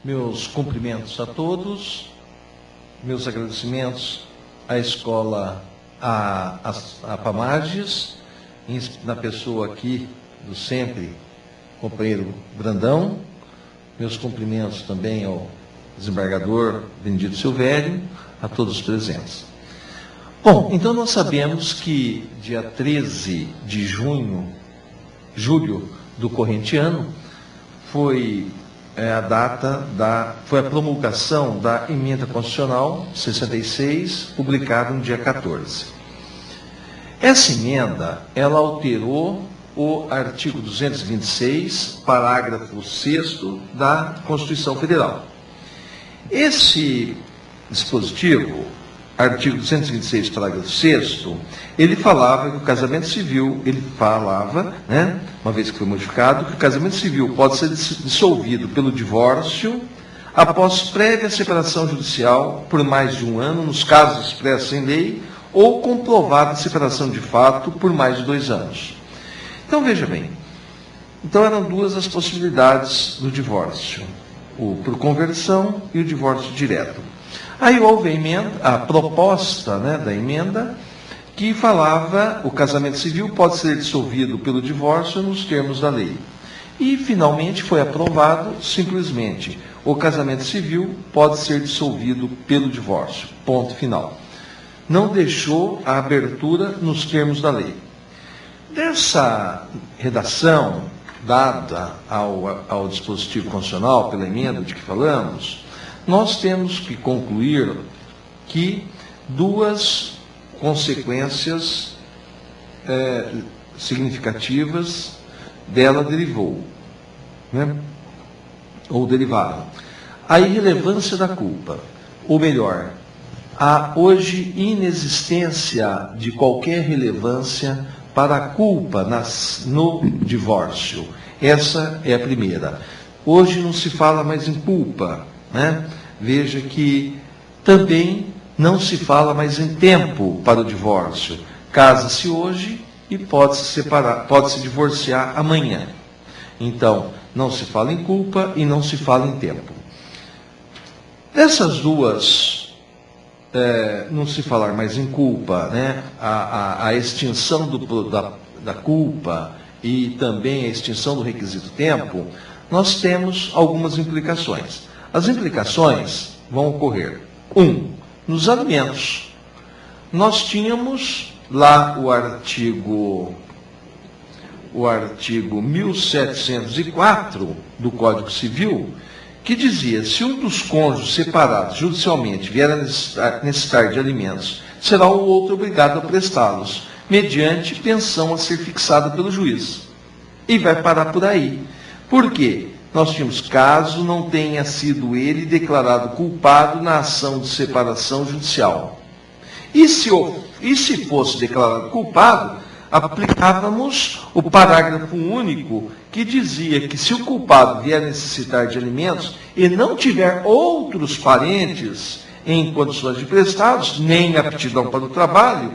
Meus cumprimentos a todos, meus agradecimentos à escola, a Pamages, na pessoa aqui do sempre companheiro Brandão, meus cumprimentos também ao desembargador Benedito Silvério, a todos os presentes. Bom, então nós sabemos que dia 13 de julho do corrente ano, foi a promulgação da emenda constitucional 66, publicada no dia 14. Essa emenda, ela alterou o artigo 226, parágrafo 6º da Constituição Federal. Esse dispositivo, artigo 226, parágrafo 6º, ele falava que o casamento civil, uma vez que foi modificado, que o casamento civil pode ser dissolvido pelo divórcio após prévia separação judicial por mais de 1 ano, nos casos expressos em lei, ou comprovada separação de fato por mais de 2 anos. Então, veja bem, então eram 2 as possibilidades do divórcio, o por conversão e o divórcio direto. Aí houve a proposta da emenda, que falava o casamento civil pode ser dissolvido pelo divórcio nos termos da lei. E, finalmente, foi aprovado simplesmente o casamento civil pode ser dissolvido pelo divórcio. Ponto final. Não deixou a abertura nos termos da lei. Dessa redação dada ao dispositivo constitucional pela emenda de que falamos, nós temos que concluir que 2 consequências significativas dela derivou, ou derivaram. A irrelevância da culpa, ou melhor, a hoje inexistência de qualquer relevância para a culpa no divórcio. Essa é a primeira. Hoje não se fala mais em culpa, Veja que também não se fala mais em tempo para o divórcio. Casa-se hoje e pode-se separar, pode-se divorciar amanhã. Então, não se fala em culpa e não se fala em tempo. Dessas 2, não se falar mais em culpa, a extinção da culpa e também a extinção do requisito tempo, nós temos algumas implicações. As implicações vão ocorrer. 1. Nos alimentos. Nós tínhamos lá o artigo 1704 do Código Civil, que dizia: se um dos cônjuges separados judicialmente vier a necessitar de alimentos, será o outro obrigado a prestá-los, mediante pensão a ser fixada pelo juiz. E vai parar por aí. Por quê? Nós tínhamos, caso não tenha sido ele declarado culpado na ação de separação judicial. E se fosse declarado culpado, aplicávamos o parágrafo único que dizia que se o culpado vier necessitar de alimentos e não tiver outros parentes em condições de prestados, nem aptidão para o trabalho,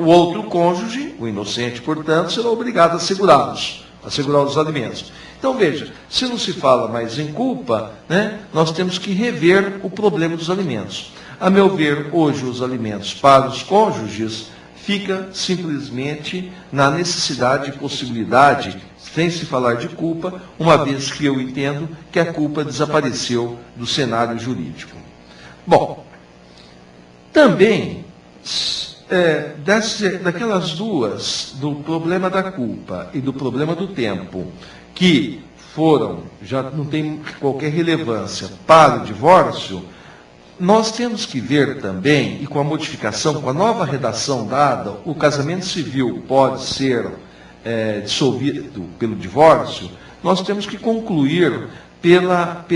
o outro cônjuge, o inocente, portanto, será obrigado a assegurar os alimentos. Então, veja, se não se fala mais em culpa, nós temos que rever o problema dos alimentos. A meu ver, hoje os alimentos para os cônjuges fica simplesmente na necessidade e possibilidade, sem se falar de culpa, uma vez que eu entendo que a culpa desapareceu do cenário jurídico. Bom, também, daquelas 2, do problema da culpa e do problema do tempo, que já não tem qualquer relevância para o divórcio, nós temos que ver também, e com a modificação, com a nova redação dada, o casamento civil pode ser dissolvido pelo divórcio, nós temos que concluir pela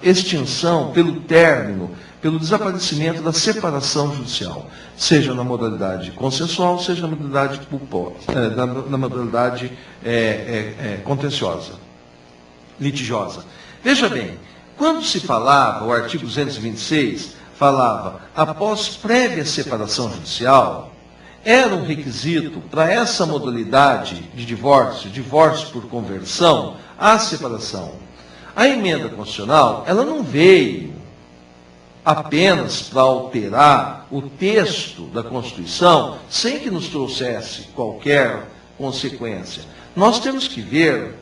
extinção, pelo término, pelo desaparecimento da separação judicial, seja na modalidade consensual, seja na modalidade contenciosa, litigiosa. Veja bem, quando se falava, o artigo 226 falava, após prévia separação judicial, era um requisito para essa modalidade de divórcio por conversão, à separação. A emenda constitucional, ela não veio apenas para alterar o texto da Constituição, sem que nos trouxesse qualquer consequência. Nós temos que ver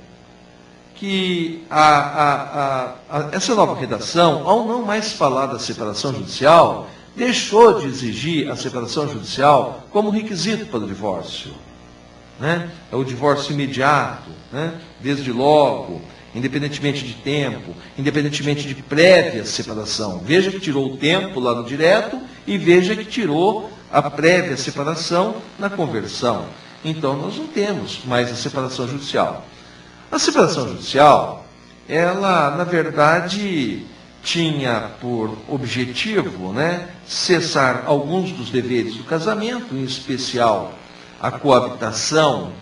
que essa nova redação, ao não mais falar da separação judicial, deixou de exigir a separação judicial como requisito para o divórcio. Né? É o divórcio imediato, né? Desde logo, independentemente de tempo, independentemente de prévia separação. Veja que tirou o tempo lá no direto e veja que tirou a prévia separação na conversão. Então, nós não temos mais a separação judicial. A separação judicial, ela, na verdade, tinha por objetivo, né, cessar alguns dos deveres do casamento, em especial a coabitação,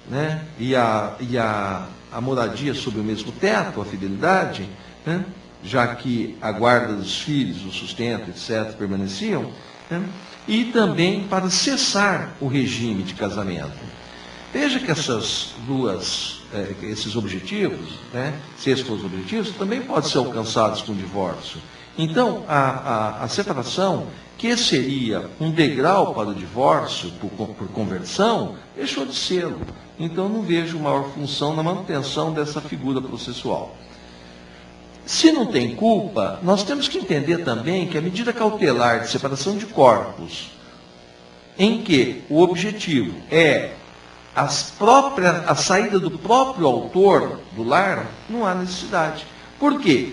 né, e a moradia sob o mesmo teto, a fidelidade, né, já que a guarda dos filhos, o sustento, etc., permaneciam, né, e também para cessar o regime de casamento. Veja que esses objetivos, né, se esses forem os objetivos, também podem ser alcançados com o divórcio. Então, a separação, que seria um degrau para o divórcio por conversão, deixou de ser. Então, não vejo maior função na manutenção dessa figura processual. Se não tem culpa, nós temos que entender também que a medida cautelar de separação de corpos, em que o objetivo é a saída do próprio autor do lar, não há necessidade. Por quê?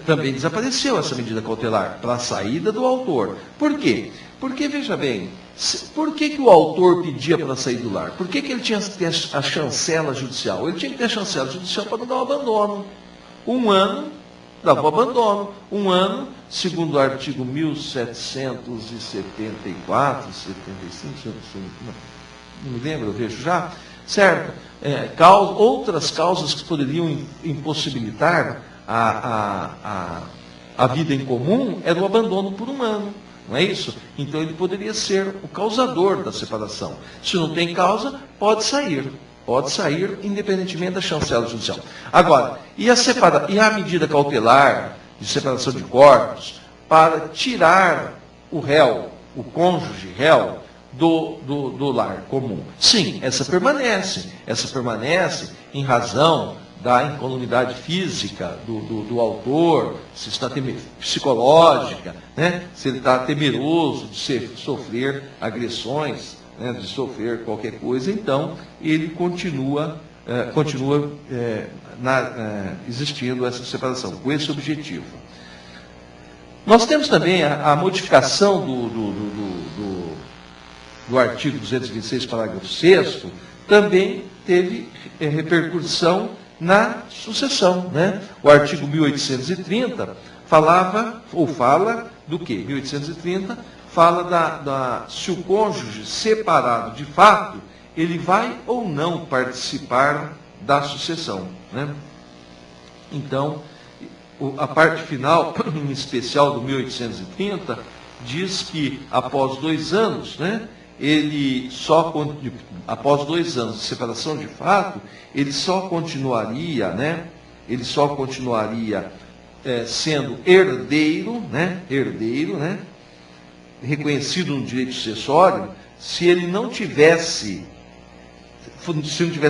Também desapareceu essa medida cautelar, para a saída do autor. Por quê? Porque, veja bem, por que o autor pedia para sair do lar? Por que ele tinha que ter a chancela judicial? Ele tinha que ter a chancela judicial para não dar o abandono. 1 ano, dava o abandono. 1 ano, segundo o artigo 1774, 75, não me lembro, eu vejo já, certo? Outras causas que poderiam impossibilitar a vida em comum era o abandono por 1 ano, não é isso? Então ele poderia ser o causador da separação. Se não tem causa, pode sair independentemente da chancela judicial. Agora, e a medida cautelar de separação de corpos para tirar o réu, o cônjuge réu, do lar comum? Sim, essa permanece em razão da incolumidade física do autor, se está psicológica, né? Se ele está temeroso de sofrer agressões, né? De sofrer qualquer coisa, então ele continua existindo essa separação, com esse objetivo. Nós temos também a modificação do artigo 226, parágrafo 6º, também teve repercussão na sucessão, né? O artigo 1830 fala do quê? 1830 fala se o cônjuge separado de fato, ele vai ou não participar da sucessão, né? Então, a parte final, em especial do 1830, diz que após 2 anos, né, após 2 anos de separação de fato, ele só continuaria, né, sendo herdeiro, né, reconhecido no direito sucessório, se não tivesse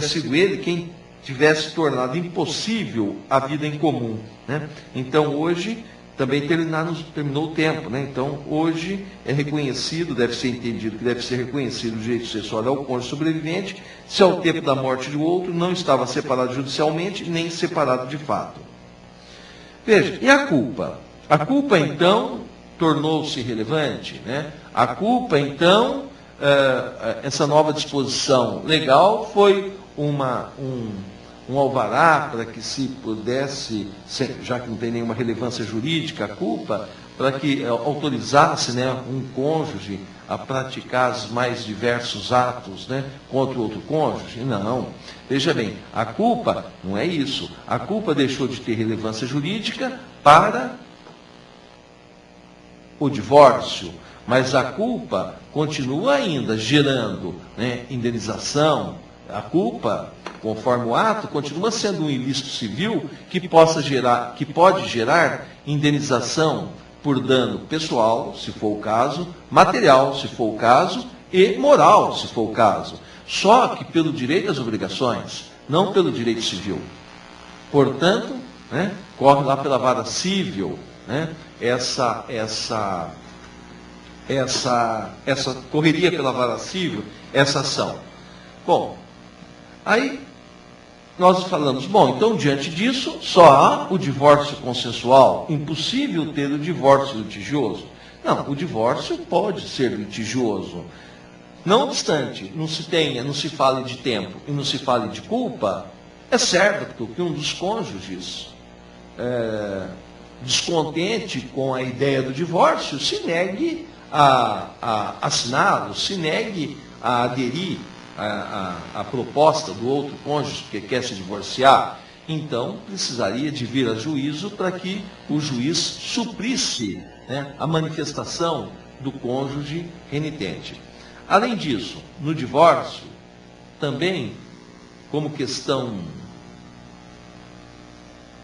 sido ele quem tivesse tornado impossível a vida em comum, né? Então, hoje, também terminou o tempo, né? Então, hoje é reconhecido, deve ser entendido que deve ser reconhecido o direito sucessório ao cônjuge sobrevivente, se ao tempo da morte do outro não estava separado judicialmente, nem separado de fato. Veja, e a culpa? A culpa, então, tornou-se relevante, né? A culpa, então, essa nova disposição legal foi um alvará para que se pudesse, já que não tem nenhuma relevância jurídica a culpa, para que autorizasse, né, um cônjuge a praticar os mais diversos atos, né, contra o outro cônjuge? Não. Veja bem, a culpa não é isso. A culpa deixou de ter relevância jurídica para o divórcio, mas a culpa continua ainda gerando, né, indenização, a culpa, conforme o ato, continua sendo um ilícito civil que pode gerar indenização por dano pessoal, se for o caso, material, se for o caso, e moral, se for o caso. Só que pelo direito às obrigações, não pelo direito civil. Portanto, né, corre lá pela vara civil, né, correria pela vara civil, essa ação. Bom, aí nós falamos, bom, então diante disso, só há o divórcio consensual, impossível ter o divórcio litigioso. Não, o divórcio pode ser litigioso. Não obstante, não se fale de tempo e não se fale de culpa, é certo que um dos cônjuges, descontente com a ideia do divórcio, se negue a assiná-lo, se negue a aderir à proposta do outro cônjuge que quer se divorciar. Então, precisaria de vir a juízo para que o juiz suprisse, né, a manifestação do cônjuge renitente. Além disso, no divórcio, também, como questão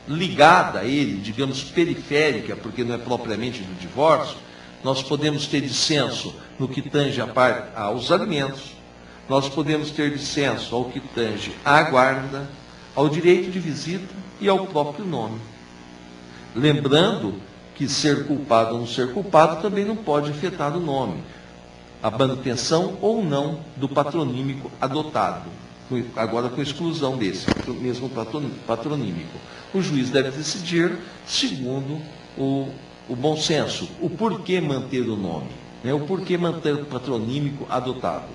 ligada a ele, digamos, periférica, porque não é propriamente do divórcio, nós podemos ter dissenso no que tange aos alimentos, nós podemos ter dissenso ao que tange à guarda, ao direito de visita e ao próprio nome. Lembrando que ser culpado ou não ser culpado também não pode afetar o nome, a manutenção ou não do patronímico adotado, agora com exclusão desse, mesmo patronímico. O juiz deve decidir segundo o bom senso, o porquê manter o nome, né, o porquê manter o patronímico adotado.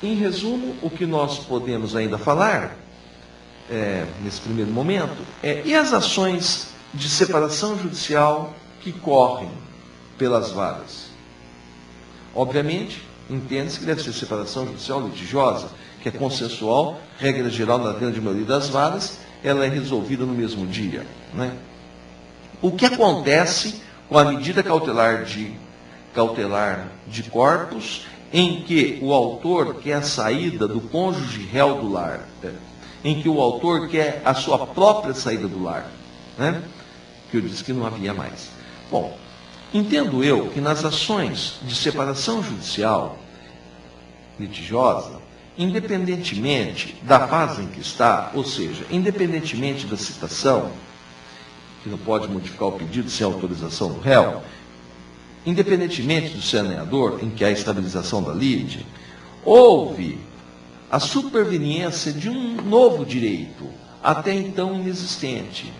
Em resumo, o que nós podemos ainda falar, nesse primeiro momento, e as ações de separação judicial que correm pelas varas? Obviamente, entende-se que deve ser separação judicial litigiosa, que é consensual, regra geral na grande maioria das varas, ela é resolvida no mesmo dia, né? O que acontece com a medida cautelar de corpus, em que o autor quer a saída do cônjuge réu do lar, em que o autor quer a sua própria saída do lar, né? Que eu disse que não havia mais. Bom, entendo eu que nas ações de separação judicial litigiosa, independentemente da fase em que está, ou seja, independentemente da citação, que não pode modificar o pedido sem autorização do réu, independentemente do saneador, em que há a estabilização da lide, houve a superveniência de um novo direito, até então inexistente.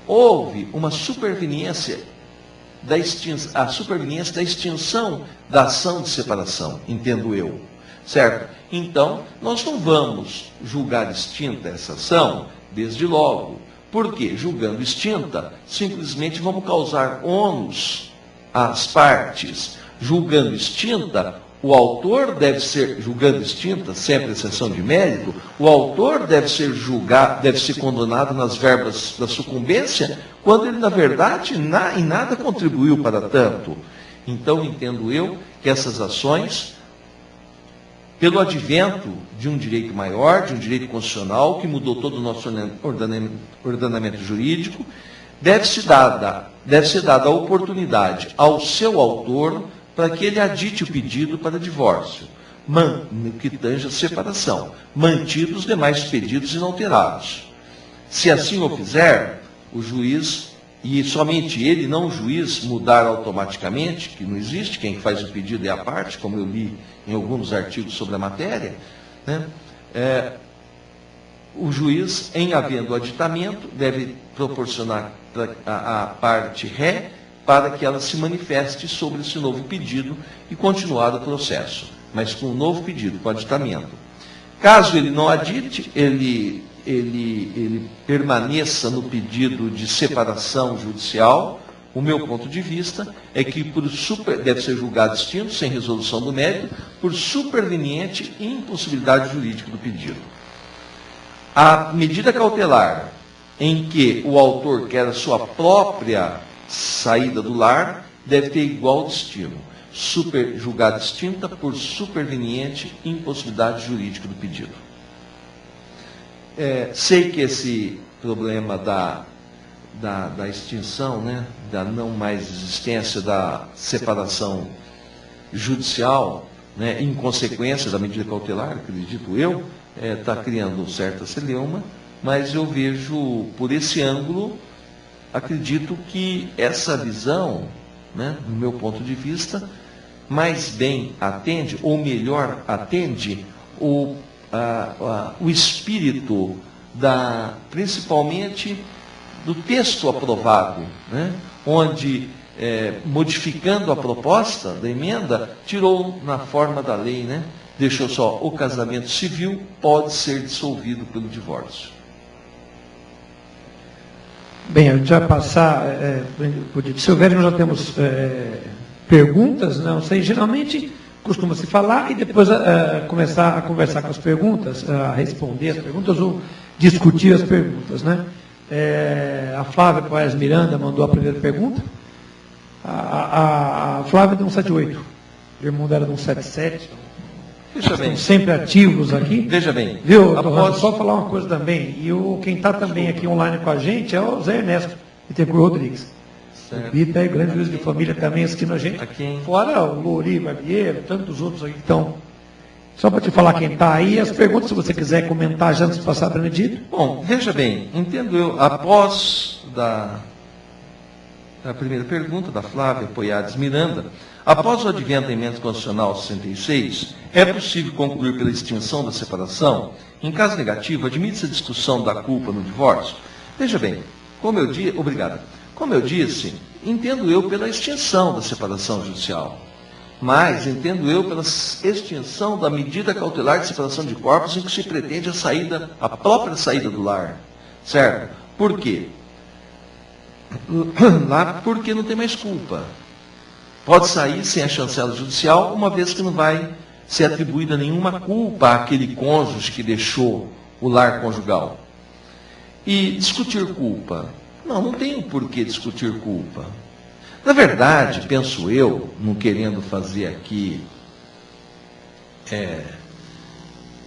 Houve uma superveniência da extinção da ação de separação, entendo eu. Certo? Então, nós não vamos julgar extinta essa ação, desde logo. Por quê? Julgando extinta, simplesmente vamos causar ônus às partes. Julgando extinta, o autor deve ser, julgando extinta, sempre exceção de mérito, o autor deve ser julgado, deve ser condenado nas verbas da sucumbência, quando ele, na verdade, em nada contribuiu para tanto. Então, entendo eu que essas ações, pelo advento de um direito maior, de um direito constitucional, que mudou todo o nosso ordenamento jurídico, deve ser dada a oportunidade ao seu autor para que ele adite o pedido para divórcio, no que tange a separação, mantidos os demais pedidos inalterados. Se assim o fizer, o juiz, e somente ele, não o juiz, mudar automaticamente, que não existe, quem faz o pedido é a parte, como eu li em alguns artigos sobre a matéria, né? O juiz, em havendo aditamento, deve proporcionar a parte ré para que ela se manifeste sobre esse novo pedido e continuar o processo, mas com um novo pedido, com aditamento. Caso ele não adite, ele permaneça no pedido de separação judicial, o meu ponto de vista é que deve ser julgado extinto, sem resolução do mérito, por superveniente impossibilidade jurídica do pedido. A medida cautelar em que o autor quer a sua própria saída do lar deve ter igual destino. julgada extinta por superveniente impossibilidade jurídica do pedido. Sei que esse problema da extinção, né, da não mais existência da separação judicial, né, em consequência da medida cautelar, acredito eu, está criando certa celeuma, mas eu vejo por esse ângulo, acredito que essa visão, né, do meu ponto de vista, mais bem atende, ou melhor atende, o espírito principalmente do texto aprovado, né, onde, modificando a proposta da emenda, tirou na forma da lei, né, deixou só o casamento civil pode ser dissolvido pelo divórcio. Bem, a gente vai passar, se houver, nós já temos perguntas, não sei, geralmente costuma-se falar e depois começar a conversar com as perguntas, a responder as perguntas ou discutir as perguntas, né? A Flávia Poés Miranda mandou a primeira pergunta. A Flávia de 178, o irmão dela de 177. Veja bem. Estão sempre ativos aqui. Veja bem. Viu, após... Só falar uma coisa também. E quem está também aqui online com a gente é o Zé Ernesto Bittencourt Rodrigues. Certo. O Bita é grande juiz de família também assistindo a gente. Aqui. Fora o Lori Barbiero, tantos outros aqui que estão. Só para te falar quem está aí, as perguntas, se você quiser comentar já antes de passar para o Benedito. Bom, veja bem, entendo eu, após a primeira pergunta da Flávia Poiades Miranda, após o advento da emenda constitucional 66, é possível concluir pela extinção da separação? Em caso negativo, admite-se a discussão da culpa no divórcio? Veja bem, como eu disse, entendo eu pela extinção da separação judicial, mas entendo eu pela extinção da medida cautelar de separação de corpos em que se pretende a própria saída do lar, certo? Por quê? Lá porque não tem mais culpa. Pode sair sem a chancela judicial, uma vez que não vai ser atribuída nenhuma culpa àquele cônjuge que deixou o lar conjugal. E discutir culpa? Não tem por que discutir culpa. Na verdade, penso eu, não querendo fazer aqui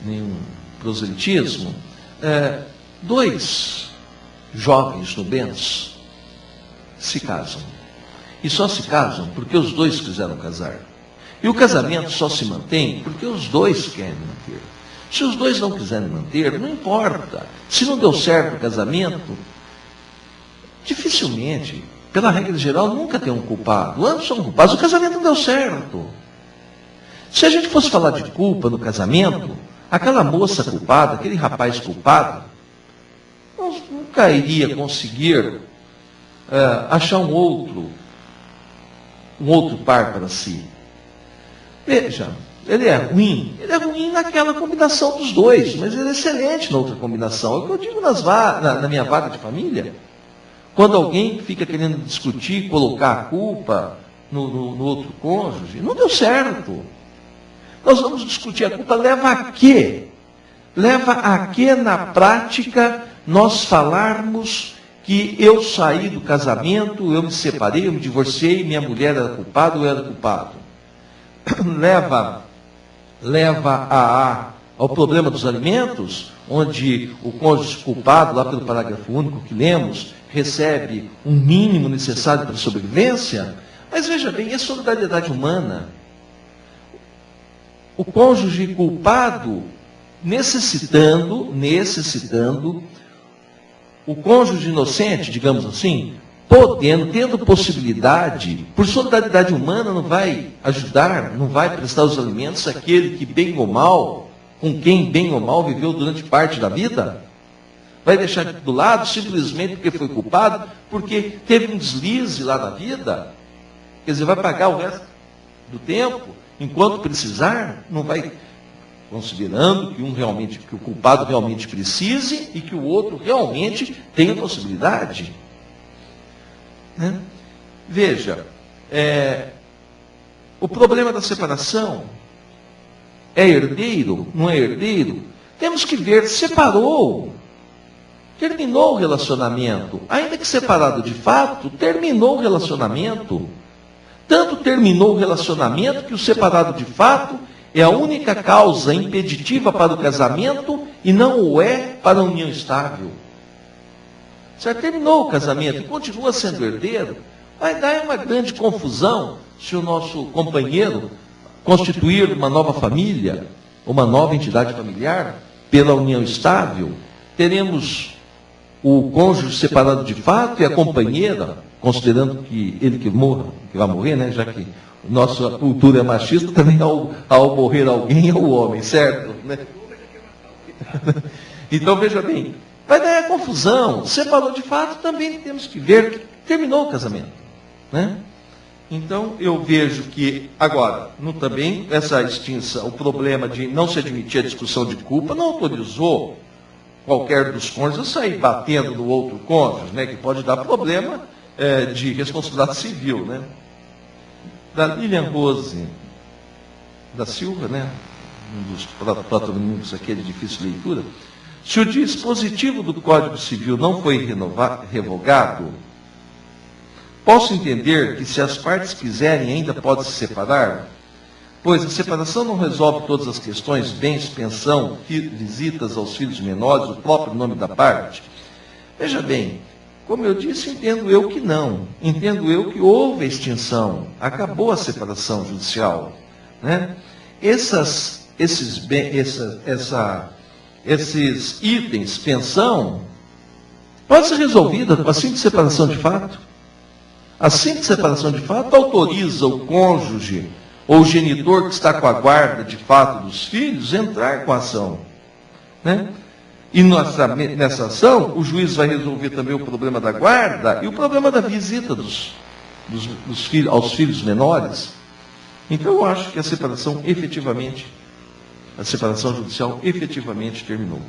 nenhum proselitismo, dois jovens nubens se casam. E só se casam porque os dois quiseram casar. E o casamento só se mantém porque os dois querem manter. Se os dois não quiserem manter, não importa. Se não deu certo o casamento, dificilmente, pela regra geral, nunca tem um culpado. Ambos são culpados. O casamento não deu certo. Se a gente fosse falar de culpa no casamento, aquela moça culpada, aquele rapaz culpado, nunca iria conseguir achar um outro par para si. Veja, ele é ruim naquela combinação dos dois, mas ele é excelente na outra combinação. É o que eu digo na minha vaga de família. Quando alguém fica querendo discutir, colocar a culpa no outro cônjuge, não deu certo. Nós vamos discutir a culpa, leva a quê? Leva a quê na prática nós falarmos que eu saí do casamento, eu me separei, eu me divorciei, minha mulher era culpada ou eu era culpado? Leva ao problema dos alimentos, onde o cônjuge culpado, lá pelo parágrafo único que lemos, recebe um mínimo necessário para a sobrevivência. Mas veja bem, é solidariedade humana. O cônjuge culpado necessitando, o cônjuge inocente, digamos assim, tendo possibilidade, por solidariedade humana, não vai ajudar, não vai prestar os alimentos àquele que bem ou mal, com quem bem ou mal viveu durante parte da vida? Vai deixar do lado simplesmente porque foi culpado, porque teve um deslize lá na vida? Quer dizer, vai pagar o resto do tempo, enquanto precisar? Não vai, considerando que que o culpado realmente precise e que o outro realmente tenha possibilidade. Né? Veja, o problema da separação é herdeiro, não é herdeiro? Temos que ver, separou, terminou o relacionamento, ainda que separado de fato, terminou o relacionamento. Tanto terminou o relacionamento que o separado de fato é a única causa impeditiva para o casamento e não o é para a união estável. Certo? Terminou o casamento e continua sendo herdeiro, vai dar uma grande confusão se o nosso companheiro constituir uma nova família, uma nova entidade familiar, pela união estável. Teremos o cônjuge separado de fato e a companheira, considerando que ele que vai morrer, né? Já que nossa cultura é machista, também ao morrer alguém é o homem, certo? Né? Então, veja bem, vai dar a confusão. Separou de fato, também temos que ver que terminou o casamento. Né? Então, eu vejo que, agora, também essa extinção, o problema de não se admitir a discussão de culpa, não autorizou qualquer dos cônjuges a sair batendo no outro cônjuge, né, que pode dar problema de responsabilidade civil. Né? Da Lilian Rose da Silva, né, um dos patronímicos aqui de difícil leitura, se o dispositivo do Código Civil não foi revogado, posso entender que, se as partes quiserem, ainda pode se separar? Pois a separação não resolve todas as questões, bens, pensão, visitas aos filhos menores, o próprio nome da parte. Veja bem, como eu disse, entendo eu que não. Entendo eu que houve a extinção, acabou a separação judicial. Né? Esses itens, pensão, pode ser resolvida com a simples separação de fato. A simples separação de fato autoriza o cônjuge ou o genitor que está com a guarda de fato dos filhos entrar com a ação. Né? E nessa ação, o juiz vai resolver também o problema da guarda e o problema da visita aos filhos menores. Então, eu acho que a separação judicial efetivamente terminou.